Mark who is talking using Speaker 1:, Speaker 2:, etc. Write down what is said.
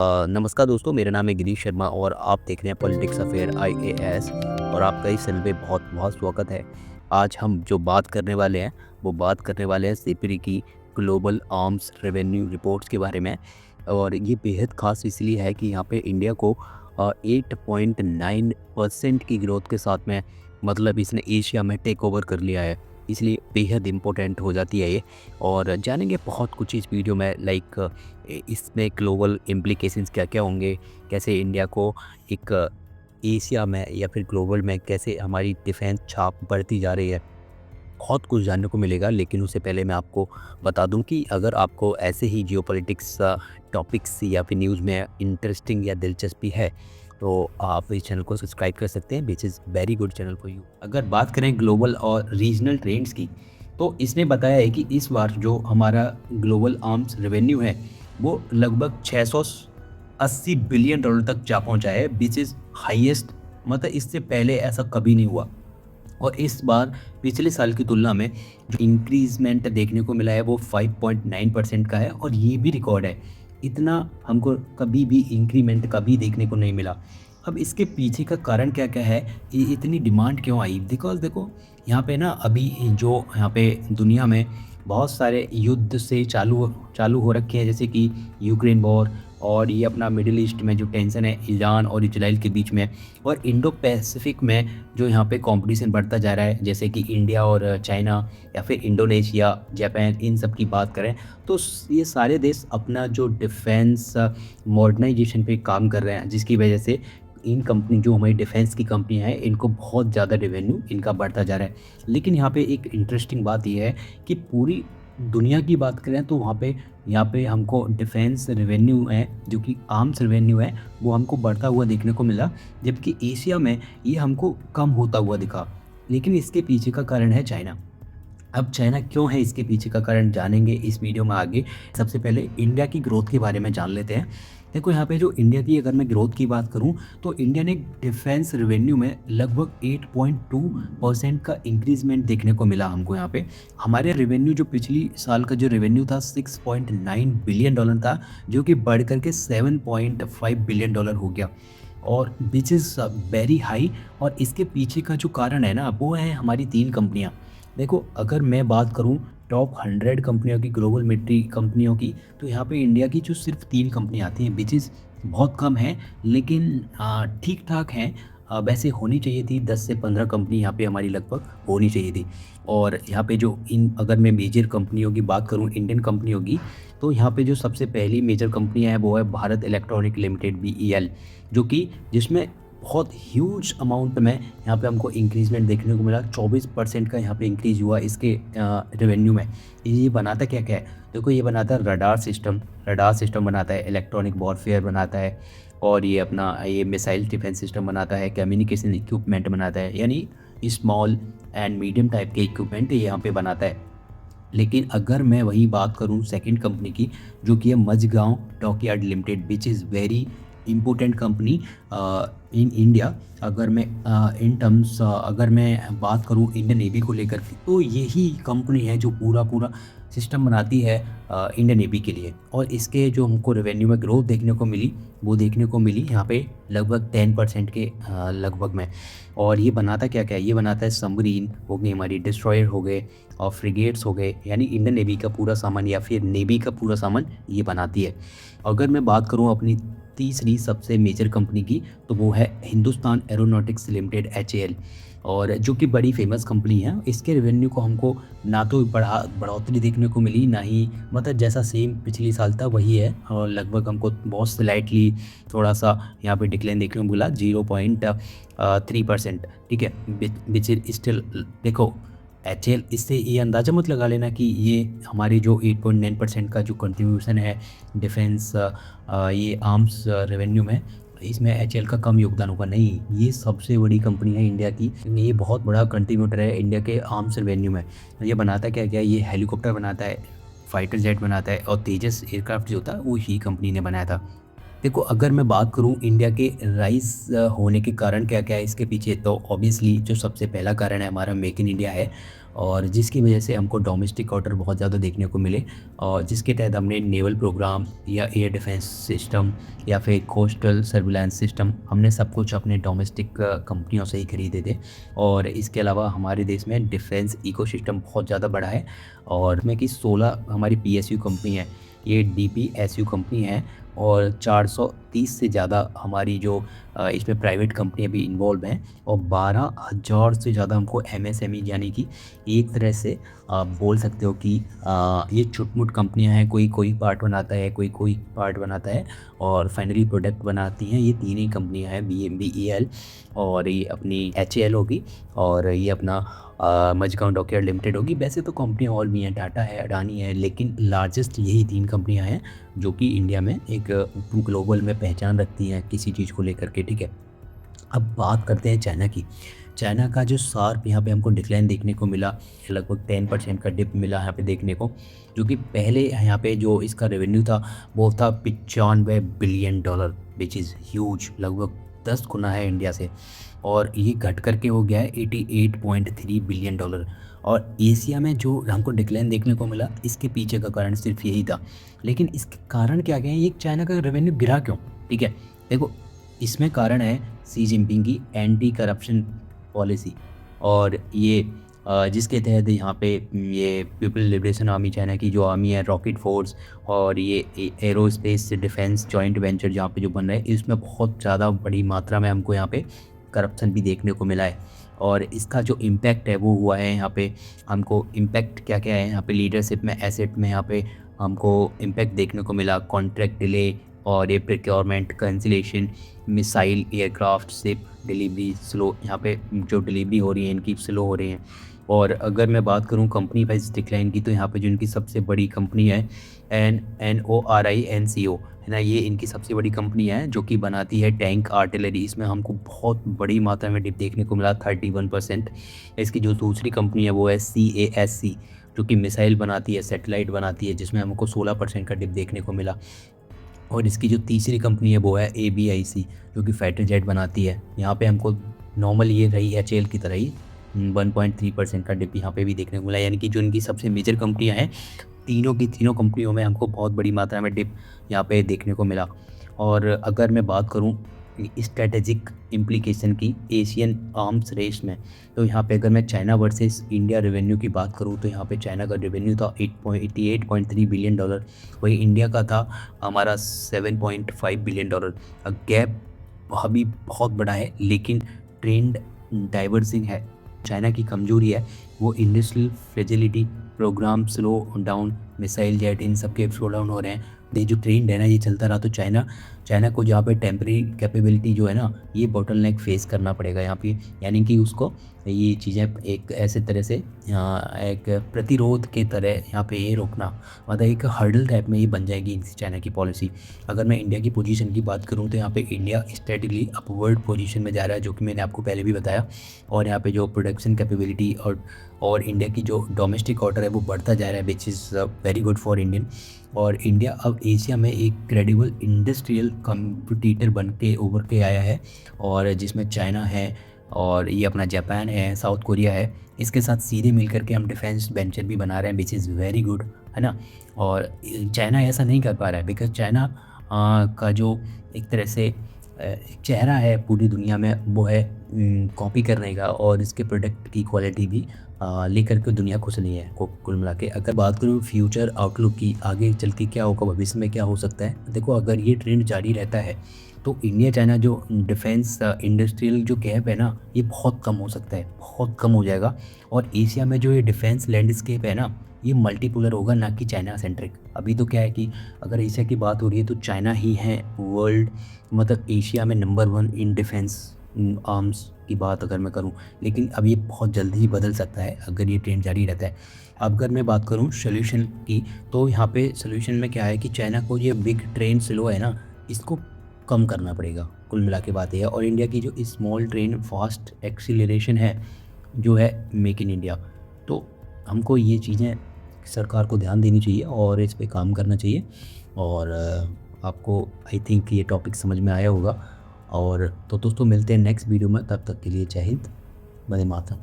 Speaker 1: नमस्कार दोस्तों, मेरा नाम है गिरीश शर्मा और आप देख रहे हैं पॉलिटिक्स अफेयर आईएएस और आपका इस चैनल पे बहुत बहुत स्वागत है। आज हम जो बात करने वाले हैं वो बात करने वाले हैं सिपरी की ग्लोबल आर्म्स रेवेन्यू रिपोर्ट्स के बारे में। और ये बेहद ख़ास इसलिए है कि यहाँ पे इंडिया को 8.9% की ग्रोथ के साथ में मतलब इसने एशिया में टेक ओवर कर लिया है, इसलिए बेहद इम्पोर्टेंट हो जाती है ये। और जानेंगे बहुत कुछ इस वीडियो में, लाइक इसमें ग्लोबल इम्प्लीकेशंस क्या क्या होंगे, कैसे इंडिया को एक एशिया में या फिर ग्लोबल में कैसे हमारी डिफेंस छाप बढ़ती जा रही है। बहुत कुछ जानने को मिलेगा, लेकिन उससे पहले मैं आपको बता दूं कि अगर आपको ऐसे ही जियोपॉलिटिक्स टॉपिक्स या फिर न्यूज़ में इंटरेस्टिंग या दिलचस्पी है तो आप इस चैनल को सब्सक्राइब कर सकते हैं, विच is very good channel for you. अगर बात करें ग्लोबल और रीजनल ट्रेंड्स की, तो इसने बताया है कि इस बार जो हमारा ग्लोबल आर्म्स रेवेन्यू है वो लगभग 680 बिलियन डॉलर तक जा पहुंचा है, विच इज़ हाईएस्ट। मतलब इससे पहले ऐसा कभी नहीं हुआ। और इस बार पिछले साल की तुलना में जो इंक्रीजमेंट देखने को मिला है वो 5.9% का है, और ये भी रिकॉर्ड है। इतना हमको कभी भी इंक्रीमेंट कभी देखने को नहीं मिला। अब इसके पीछे का कारण क्या क्या है, ये इतनी डिमांड क्यों आई? बिकॉज़ देखो, यहाँ पे ना अभी जो यहाँ पे दुनिया में बहुत सारे युद्ध से चालू चालू हो रखे हैं, जैसे कि यूक्रेन वॉर, और ये अपना मिडिल ईस्ट में जो टेंशन है ईरान और इजराइल के बीच में, और इंडो पैसिफिक में जो यहाँ पे कंपटीशन बढ़ता जा रहा है, जैसे कि इंडिया और चाइना या फिर इंडोनेशिया, जापान, इन सब की बात करें तो ये सारे देश अपना जो डिफेंस मॉडर्नाइजेशन पे काम कर रहे हैं, जिसकी वजह से इन कंपनी जो हमारी डिफेंस की कंपनियां हैं इनको बहुत ज़्यादा रेवेन्यू इनका बढ़ता जा रहा है। लेकिन यहाँ पे एक इंटरेस्टिंग बात यह है कि पूरी दुनिया की बात करें तो वहाँ पे यहाँ पे हमको डिफेंस रेवेन्यू है, जो कि आर्म्स रेवेन्यू है, वो हमको बढ़ता हुआ देखने को मिला, जबकि एशिया में ये हमको कम होता हुआ दिखा। लेकिन इसके पीछे का कारण है चाइना। अब चाइना क्यों है, इसके पीछे का कारण जानेंगे इस वीडियो में आगे। सबसे पहले इंडिया की ग्रोथ के बारे में जान लेते हैं। देखो, यहाँ पे जो इंडिया की अगर मैं ग्रोथ की बात करूँ तो इंडिया ने डिफेंस रेवेन्यू में लगभग 8.2% का इंक्रीजमेंट देखने को मिला हमको। यहाँ पे हमारे रेवेन्यू जो पिछली साल का जो रेवेन्यू था 6.9 बिलियन डॉलर था, जो कि बढ़ करके 7.5 बिलियन डॉलर हो गया, और विच इज़ वेरी हाई। और इसके पीछे का जो कारण है ना, वो है हमारी 3 कंपनियाँ। देखो, अगर मैं बात करूं टॉप 100 कंपनियों की, ग्लोबल मिलिट्री कंपनियों की, तो यहाँ पे इंडिया की जो सिर्फ 3 कंपनियाँ आती हैं, विच इज़ बहुत कम है, लेकिन ठीक ठाक हैं। वैसे होनी चाहिए थी 10 से 15 कंपनी यहाँ पे हमारी लगभग होनी चाहिए थी। और यहाँ पे जो अगर मैं मेजर कंपनियों की बात करूँ, इंडियन कंपनियों की, तो यहाँ पे जो सबसे पहली मेजर कंपनियाँ हैं वो है भारत इलेक्ट्रॉनिक लिमिटेड, BEL, जो कि जिसमें बहुत ह्यूज अमाउंट में यहाँ पे हमको इंक्रीजमेंट देखने को मिला। 24% का यहाँ पे इंक्रीज हुआ इसके रेवेन्यू में। ये बनाता क्या क्या है? देखो, ये बनाता है रडार सिस्टम बनाता है, इलेक्ट्रॉनिक वॉरफेयर बनाता है, और ये अपना ये मिसाइल डिफेंस सिस्टम बनाता है, कम्युनिकेशन इक्विपमेंट बनाता है, यानी स्मॉल एंड मीडियम टाइप के इक्विपमेंट ये यहाँ पे बनाता है। लेकिन अगर मैं वही बात करूँ सेकंड कंपनी की, जो कि है Mazagaon Dockyard Limited, which is very important company in India. अगर मैं इन टर्म्स अगर मैं बात करूं इंडियन नेवी को लेकर के, तो यही कंपनी है जो पूरा सिस्टम बनाती है इंडियन नेवी के लिए। और इसके जो हमको रेवेन्यू में ग्रोथ देखने को मिली, वो देखने को मिली यहाँ पे लगभग 10% के लगभग में। और ये बनाता क्या क्या है? ये बनाता है सबमरीन हो गई, हमारी डिस्ट्रॉयर हो गए, और फ्रिगेट्स हो गए, यानी इंडियन नेवी का पूरा सामान या फिर नेवी का पूरा सामान ये बनाती है। अगर मैं बात करूँ अपनी तीसरी सबसे मेजर कंपनी की, तो वो है हिंदुस्तान एरोनॉटिक्स लिमिटेड, HAL, और जो कि बड़ी फेमस कंपनी है। इसके रेवेन्यू को हमको ना तो बढ़ोतरी देखने को मिली, ना ही मतलब जैसा सेम पिछली साल था वही है, और लगभग हमको बहुत स्लाइटली थोड़ा सा यहाँ पे डिक्लाइन देखने को मिला, 0.3%। ठीक है, विच इज स्टिल। देखो, HAL, इससे ये अंदाज़ा मत लगा लेना कि ये हमारी जो 8.9% का जो कंट्रीब्यूशन है डिफेंस ये आर्म्स रेवेन्यू में, इसमें HAL का कम योगदान होगा। नहीं, ये सबसे बड़ी कंपनी है इंडिया की, ये बहुत बड़ा कंट्रीब्यूटर है इंडिया के आर्म्स रेवेन्यू में। ये बनाता क्या क्या? ये हेलीकॉप्टर बनाता है, फाइटर जेट बनाता है, और तेजस एयरक्राफ्ट जो था वो ही कंपनी ने बनाया था। देखो, अगर मैं बात करूँ इंडिया के राइज़ होने के कारण क्या-क्या है इसके पीछे, तो ऑब्वियसली जो सबसे पहला कारण है हमारा मेक इन इंडिया है, और जिसकी वजह से हमको डोमेस्टिक ऑर्डर बहुत ज़्यादा देखने को मिले, और जिसके तहत हमने नेवल प्रोग्राम या एयर डिफेंस सिस्टम या फिर कोस्टल सर्विलांस सिस्टम, हमने सब कुछ अपने डोमेस्टिक कंपनियों से ही खरीदे थे। और इसके अलावा हमारे देश में डिफेंस इकोसिस्टम बहुत ज़्यादा बड़ा है, और इसमें कि 16 हमारी पीएसयू कंपनी है, ये डीपीएसयू कंपनी है, और 430 से ज़्यादा हमारी जो इसमें प्राइवेट कंपनियाँ भी इन्वॉल्व हैं, और 12,000 से ज़्यादा हमको एमएसएमई, यानी कि एक तरह से आप बोल सकते हो कि ये छुट-मुट कंपनियाँ हैं, कोई कोई पार्ट बनाता है, कोई कोई पार्ट बनाता है, और फाइनली प्रोडक्ट बनाती हैं। ये तीन ही कंपनियाँ हैं, बीएमबीईएल, और ये अपनी एचएएल होगी, और ये अपना मझगांव डॉकयार्ड लिमिटेड होगी। वैसे तो कंपनियाँ और भी हैं, टाटा है, अडानी है, लेकिन लार्जेस्ट यही तीन कंपनियाँ हैं जो कि इंडिया में एक ग्लोबल में पहचान रखती हैं किसी चीज़ को लेकर के, ठीक है। अब बात करते हैं चाइना की। चाइना का जो शार्प यहाँ पे हमको डिक्लाइन देखने को मिला, लगभग 10% का डिप मिला यहाँ पे देखने को, जो कि पहले यहाँ पे जो इसका रेवेन्यू था वो था $95 बिलियन, विच इज़ ह्यूज, लगभग 10 गुना है इंडिया से, और ये घट करके हो गया है $88.3 बिलियन। और एशिया में जो हमको डिक्लाइन देखने को मिला, इसके पीछे का कारण सिर्फ यही था। लेकिन इसके कारण क्या क्या है, ये चाइना का रेवेन्यू गिरा क्यों, ठीक है। देखो, इसमें कारण है शी जिनपिंग की एंटी करप्शन पॉलिसी, और ये जिसके तहत यहाँ पे ये पीपल लिबरेशन आर्मी, चाइना की जो आर्मी है, रॉकेट फोर्स, और ये एरोस्पेस डिफेंस जॉइंट वेंचर जहाँ पे जो बन रहा है, इसमें बहुत ज़्यादा बड़ी मात्रा में हमको यहाँ पे करप्शन भी देखने को मिला है। और इसका जो इम्पैक्ट है वो हुआ है यहाँ पे, हमको इम्पैक्ट क्या क्या है यहाँ पे, लीडरशिप में, एसेट में, यहाँ पे हमको इम्पैक्ट देखने को मिला, कॉन्ट्रैक्ट डिले, और ये procurement cancellation, missile, aircraft, ship delivery slow, यहाँ पे जो डिलीवरी हो रही है इनकी स्लो हो रही हैं। और अगर मैं बात करूँ कंपनी वाइज डिक्लाइन की, तो यहाँ पे जो इनकी सबसे बड़ी कंपनी है NORINCO है ना, ये इनकी सबसे बड़ी कंपनी है जो कि बनाती है टैंक आर्टिलरी, इसमें हमको बहुत बड़ी मात्रा में डिप देखने को मिला, 31%। इसकी जो दूसरी कंपनी है वो है CASC, जो कि मिसाइल बनाती है, सैटेलाइट बनाती है, जिसमें हमको 16% का डिप देखने को मिला। और इसकी जो तीसरी कंपनी है वो है ABIC, जो कि फाइटर जेट बनाती है, यहाँ पे हमको नॉर्मल ये रही HAL की तरह ही 1.3% का डिप यहाँ पे भी देखने को मिला। यानी कि जो इनकी सबसे मेजर कंपनियाँ हैं, तीनों की तीनों कंपनियों में हमको बहुत बड़ी मात्रा में डिप यहाँ पे देखने को मिला। और अगर मैं बात करूँ स्ट्रेटेजिक इम्प्लीकेशन की एशियन आर्म्स रेस में, तो यहाँ पे अगर मैं चाइना वर्सेस इंडिया रेवेन्यू की बात करूँ, तो यहाँ पे चाइना का रेवेन्यू था $88.3 बिलियन, वही इंडिया का था हमारा $7.5 बिलियन। गैप अभी बहुत बड़ा है, लेकिन ट्रेंड डाइवर्सिंग है। चाइना की कमजोरी है वो industrial fragility, program slow down, missile jet, इन सब के स्लो डाउन हो रहे हैं। ये जो ट्रेंड है ना, ये चलता रहा तो चाइना को जहाँ पे टेम्परेरी कैपेबिलिटी जो है ना, ये बॉटलनेक फेस करना पड़ेगा यहाँ पे। यानी कि उसको ये चीज़ें एक ऐसे तरह से एक प्रतिरोध के तरह यहाँ पे ये रोकना, मतलब एक हर्डल टाइप में ये बन जाएगी इनकी चाइना की पॉलिसी। अगर मैं इंडिया की पोजीशन की बात करूँ, तो यहाँ पे इंडिया स्टेडीली अपवर्ड पोजीशन में जा रहा है, जो कि मैंने आपको पहले भी बताया। और यहाँ पे जो प्रोडक्शन कैपेबिलिटी और इंडिया की जो डोमेस्टिक ऑर्डर है वो बढ़ता जा रहा है, विच is very good for Indian. और इंडिया अब एशिया में एक क्रेडिबल इंडस्ट्रियल कॉम्पिटिटर बन के उभर के आया है, और जिसमें चाइना है, और ये अपना जापान है, साउथ कोरिया है, इसके साथ सीधे मिल करके हम डिफेंस वेंचर भी बना रहे हैं, विच इज़ वेरी गुड, है ना। और चाइना ऐसा नहीं कर पा रहा है, बिकॉज चाइना का जो एक तरह से चेहरा है पूरी दुनिया में, वो है कॉपी करने का, और इसके प्रोडक्ट की क्वालिटी भी लेकर के दुनिया खुश नहीं है कुल मिला के। अगर बात करूँ फ्यूचर आउटलुक की, आगे चल के क्या होगा, भविष्य में क्या हो सकता है, देखो अगर ये ट्रेंड जारी रहता है तो इंडिया चाइना जो डिफेंस इंडस्ट्रियल जो गैप है ना, ये बहुत कम हो सकता है, बहुत कम हो जाएगा। और एशिया में जो ये डिफेंस लैंडस्केप है ना, ये मल्टीपोलर होगा, ना कि चाइना सेंट्रिक। अभी तो क्या है कि अगर एशिया की बात हो रही है तो चाइना ही है वर्ल्ड, मतलब एशिया में नंबर 1 इन डिफेंस आर्म्स की बात अगर मैं करूं। लेकिन अब ये बहुत जल्दी ही बदल सकता है अगर ये ट्रेंड जारी रहता है। अब अगर मैं बात करूं सोल्यूशन की, तो यहाँ पे सोल्यूशन में क्या है कि चाइना को ये बिग ट्रेन स्लो है ना, इसको कम करना पड़ेगा, कुल मिला के बात ये है। और इंडिया की जो स्मॉल ट्रेन फास्ट एक्सीलरेशन है जो है मेक इन इंडिया, तो हमको ये चीज़ें सरकार को ध्यान देनी चाहिए और इस पे काम करना चाहिए। और आपको आई थिंक ये टॉपिक समझ में आया होगा। और तो दोस्तों मिलते हैं नेक्स्ट वीडियो में, तब तक के लिए जय हिंद, वंदे मातरम।